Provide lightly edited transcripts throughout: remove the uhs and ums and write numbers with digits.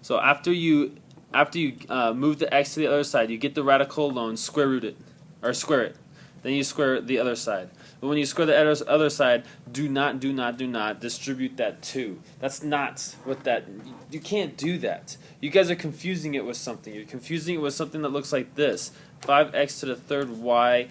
So after you move the x to the other side, you get the radical alone, square root it, or square it. Then you square the other side. But when you square the other side, do not distribute that 2. That's not what that, you can't do that. You guys are confusing it with something. You're confusing it with something that looks like this. 5x to the third y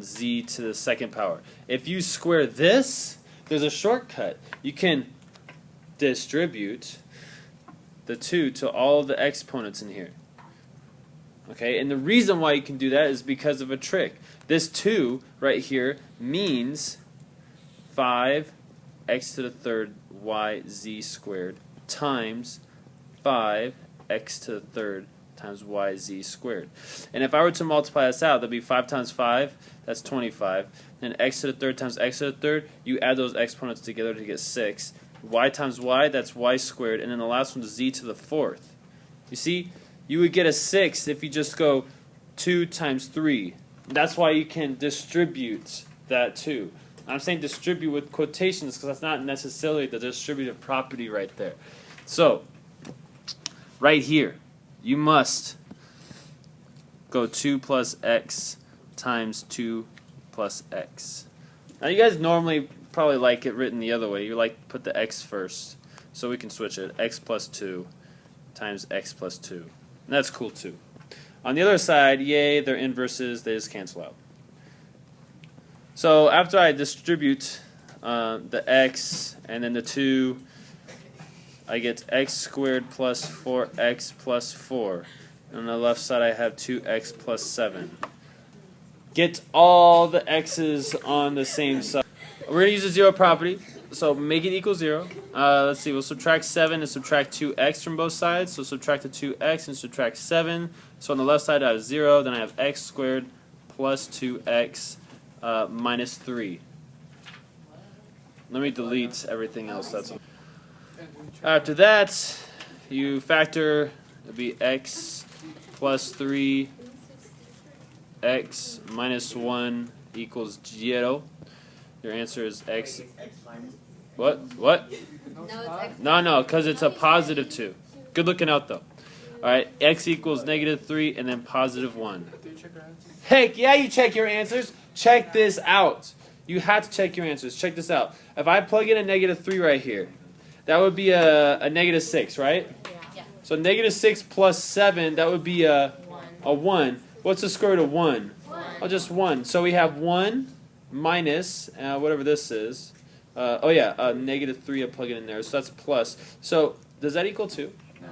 z to the second power. If you square this, there's a shortcut. You can distribute the 2 to all of the exponents in here. Okay, and the reason why you can do that is because of a trick. This 2 right here means 5x to the third yz squared times 5x to the third times yz squared. And if I were to multiply this out, that'd be 5 times 5, that's 25. Then x to the third times x to the third, you add those exponents together to get 6. Y times y, that's y squared. And then the last one is z to the fourth. You see, you would get a 6 if you just go 2 times 3. That's why you can distribute that 2. I'm saying distribute with quotations because that's not necessarily the distributive property right there. So, right here, you must go 2 plus x times 2 plus x. Now you guys normally probably like it written the other way. You like to put the x first. So we can switch it. X plus 2 times x plus 2. And that's cool too. On the other side, yay, they're inverses. They just cancel out. So after I distribute the x and then the 2, I get x squared plus 4x plus 4. And on the left side, I have 2x plus 7. Get all the x's on the same side. We're going to use the zero property. So make it equal 0. Let's see, we'll subtract 7 and subtract 2x from both sides. So subtract the 2x and subtract 7. So on the left side I have 0. Then I have x squared plus 2x minus 3. Let me delete everything else. That's after that, you factor, it'll be x plus 3, x minus 1 equals 0. Your answer is x. What? No, because it's a positive 2. Good looking out, though. All right, x equals negative 3 and then positive 1. Heck, yeah, you check your answers. Check this out. You have to check your answers. Check this out. If I plug in a negative 3 right here, that would be a negative 6, right? Yeah. So negative 6 plus 7, that would be a 1. What's the square root of 1? 1. Oh, just 1. So we have 1 minus, whatever this is. Negative 3, I plug it in there. So that's plus. So does that equal 2? No.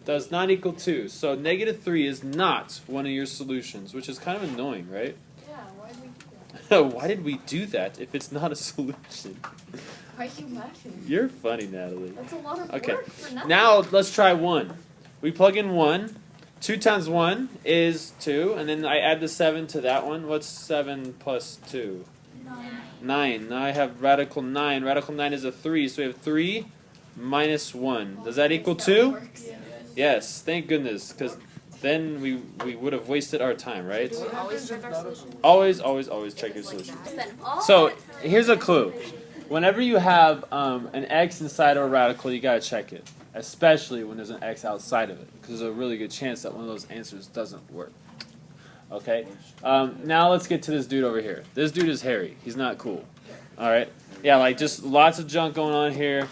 Does not equal 2. So negative 3 is not one of your solutions, which is kind of annoying, right? Yeah, why did we do that? Why did we do that if it's not a solution? Why are you laughing? You're funny, Natalie. That's a lot of Okay. work for nothing. Now let's try 1. We plug in 1. 2 times 1 is 2, and then I add the 7 to that one. What's 7 plus 2? 9. Now I have radical 9. Radical 9 is a 3, so we have 3 minus 1. Does that equal 2? Yes, thank goodness, because then we would have wasted our time, right? Do we always check our solutions? Always check your solution. So here's a clue. Whenever you have an x inside of a radical, you gotta check it, especially when there's an x outside of it, because there's a really good chance that one of those answers doesn't work. Okay. Now let's get to this dude over here. This dude is hairy. He's not cool. All right. Yeah, like just lots of junk going on here.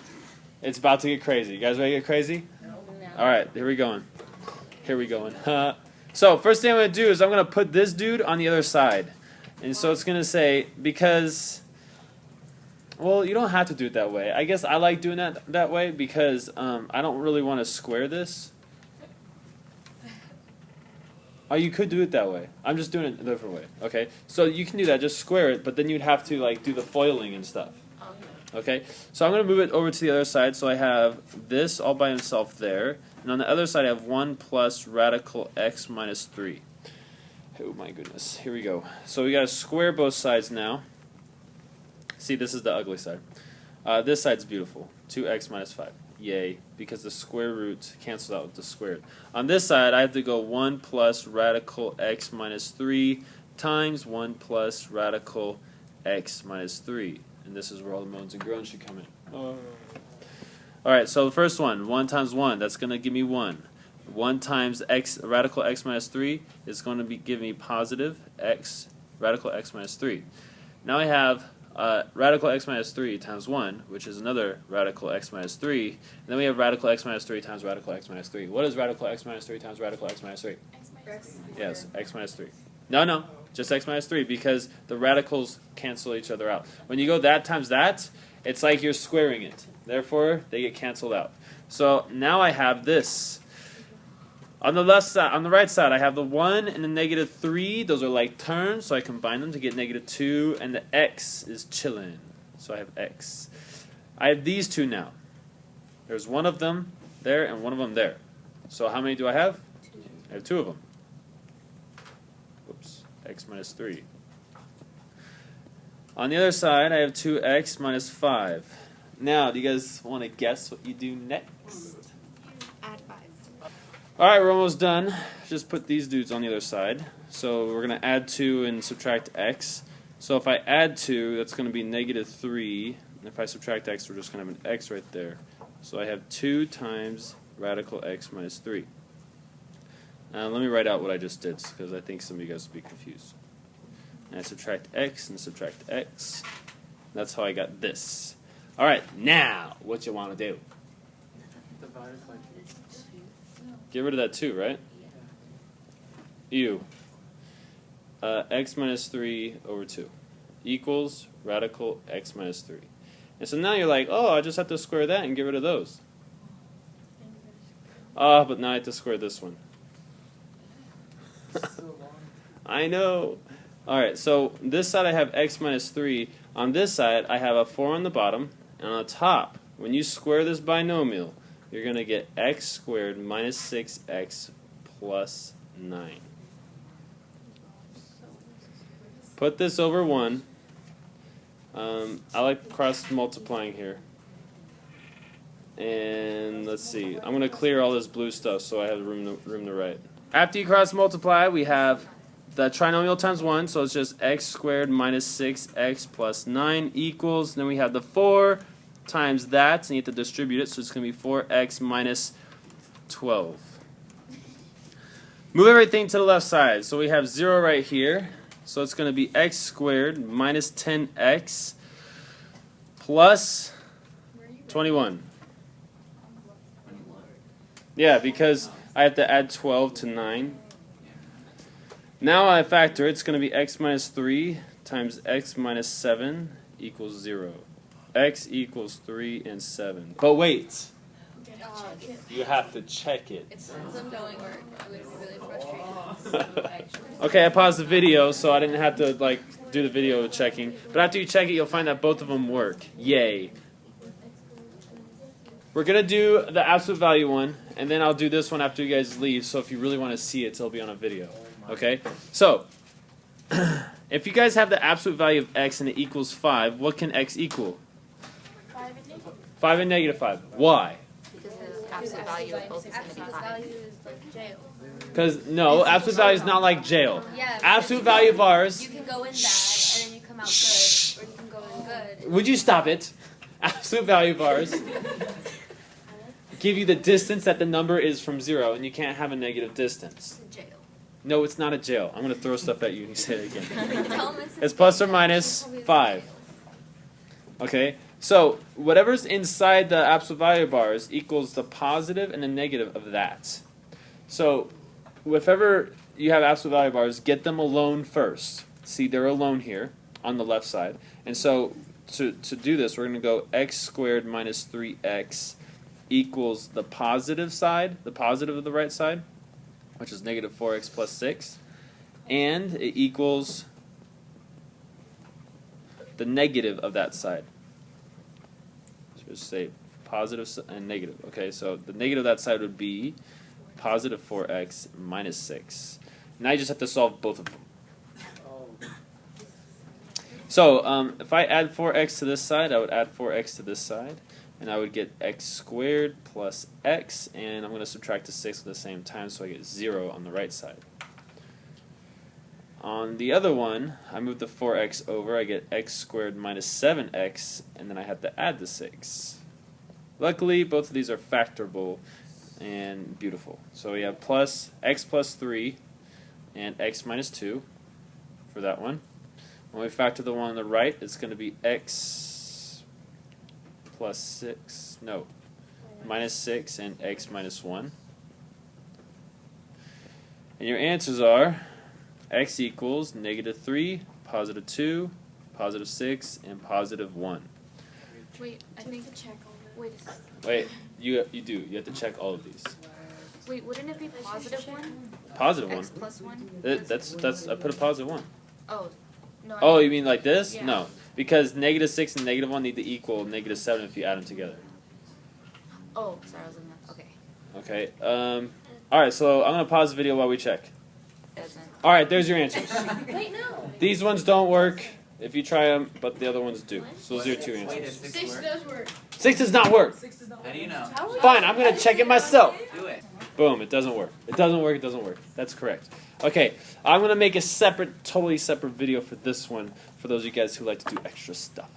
It's about to get crazy. You guys ready to get crazy? No. All right. Here we going. So first thing I'm going to do is I'm going to put this dude on the other side. And so it's going to say, because, well, you don't have to do it that way. I guess I like doing that way because I don't really want to square this. Oh, you could do it that way. I'm just doing it a different way. Okay, so you can do that. Just square it, but then you'd have to like do the foiling and stuff. Okay, so I'm going to move it over to the other side. So I have this all by himself there. And on the other side, I have 1 plus radical x minus 3. Oh my goodness. Here we go. So we got to square both sides now. See, this is the ugly side. This side's beautiful. 2x minus 5. Yay, because the square root cancels out with the squared. On this side, I have to go 1 plus radical x minus 3 times 1 plus radical x minus 3. And this is where all the moans and groans should come in. Alright, so the first one, 1 times 1, that's going to give me 1. 1 times x, radical x minus 3 is going to give me positive x, radical x minus 3. Now I have radical x minus 3 times 1, which is another radical x minus 3. And then we have radical x minus 3 times radical x minus 3. What is radical x minus 3 times radical x minus 3? X minus 3. Yes, x minus 3. No, just x minus 3 because the radicals cancel each other out. When you go that times that, it's like you're squaring it. Therefore, they get canceled out. So now I have this. On the left side, on the right side, I have the 1 and the negative 3. Those are like terms, so I combine them to get negative 2, and the x is chilling. So I have x. I have these two now. There's one of them there and one of them there. So how many do I have? 2. I have 2 of them. Whoops, x minus 3. On the other side, I have 2x minus 5. Now, do you guys want to guess what you do next? Add 5. Alright, we're almost done. Just put these dudes on the other side. So we're going to add 2 and subtract x. So if I add 2, that's going to be negative 3. And if I subtract x, we're just going to have an x right there. So I have 2 times radical x minus 3. Let me write out what I just did, because I think some of you guys will be confused. And I subtract x and subtract x. That's how I got this. Alright, now, what you want to do? Divided by 2. Get rid of that 2, right? Ew. X minus 3 over 2 equals radical x minus 3. And so now you're like, oh, I just have to square that and get rid of those. But now I have to square this one. So long. I know. Alright, so this side I have x minus 3. On this side, I have a 4 on the bottom. And on the top, when you square this binomial, you're going to get x squared minus 6x plus 9. Put this over 1. I like cross multiplying here. And let's see. I'm going to clear all this blue stuff so I have room to write. After you cross multiply, we have the trinomial times 1, so it's just x squared minus 6x plus 9 equals, then we have the 4 times that, and you have to distribute it, so it's going to be 4x minus 12. Move everything to the left side, so we have 0 right here, so it's going to be x squared minus 10x plus 21. Yeah, because I have to add 12 to 9. Now I factor, it's going to be x minus 3 times x minus 7 equals 0. X equals 3 and 7. But wait, you have to check it. It's some going work. I would be really frustrated. Okay, I paused the video so I didn't have to do the video checking. But after you check it, you'll find that both of them work. Yay. We're going to do the absolute value one, and then I'll do this one after you guys leave, so if you really want to see it, it'll be on a video. Okay? So, if you guys have the absolute value of x and it equals 5, what can x equal? 5 and negative. 5 and negative 5. Why? Because the absolute value of both is going to be Absolute 5. value is like jail. Because, no, absolute value is not like jail. Yeah. Absolute value of ours. You can go in bad and then you come out good, or you can go in good. Would you stop it? Absolute value of ours. Give you the distance that the number is from 0, and you can't have a negative distance. It's a jail. No, it's not a jail. I'm going to throw stuff at you and you say it again. Tell them It's plus or minus 5. Okay? So, whatever's inside the absolute value bars equals the positive and the negative of that. So, if ever you have absolute value bars, get them alone first. See, they're alone here on the left side. And so, to do this, we're going to go x squared minus 3x equals the positive side, the positive of the right side, which is negative 4x plus 6, and it equals the negative of that side. So just say positive and negative. Okay, so the negative of that side would be positive 4x minus 6. Now you just have to solve both of them. So if I add 4x to this side, I would add 4x to this side. And I would get x squared plus x, and I'm going to subtract the 6 at the same time, so I get 0 on the right side. On the other one, I move the 4x over, I get x squared minus 7x, and then I have to add the 6. Luckily, both of these are factorable and beautiful. So we have plus x plus 3 and x minus 2 for that one. When we factor the one on the right, it's going to be x plus 6, no, minus 6 and x minus 1. And your answers are x equals negative 3, positive 2, positive 6, and positive 1. Wait, I think. Wait, Wait, you do. You have to check all of these. wait, wouldn't it be positive 1? Positive X 1. plus 1? That's I put a positive 1. Oh, no. Oh, you mean like this? Yeah. No, because negative 6 and negative 1 need to equal negative 7 if you add them together. Oh, sorry, I was in that. Okay. Okay. All right. So I'm gonna pause the video while we check. Doesn't. All right. There's your answers. Wait, no. These ones don't work if you try them, but the other ones do. So those are your two Wait, answers. does 6 work? work. 6 does not work. How do you know? Fine. I'm gonna check it myself. Do it. Boom. It doesn't work. It doesn't work. It doesn't work. That's correct. Okay. I'm gonna make a separate, totally separate video for this one for those of you guys who like to do extra stuff.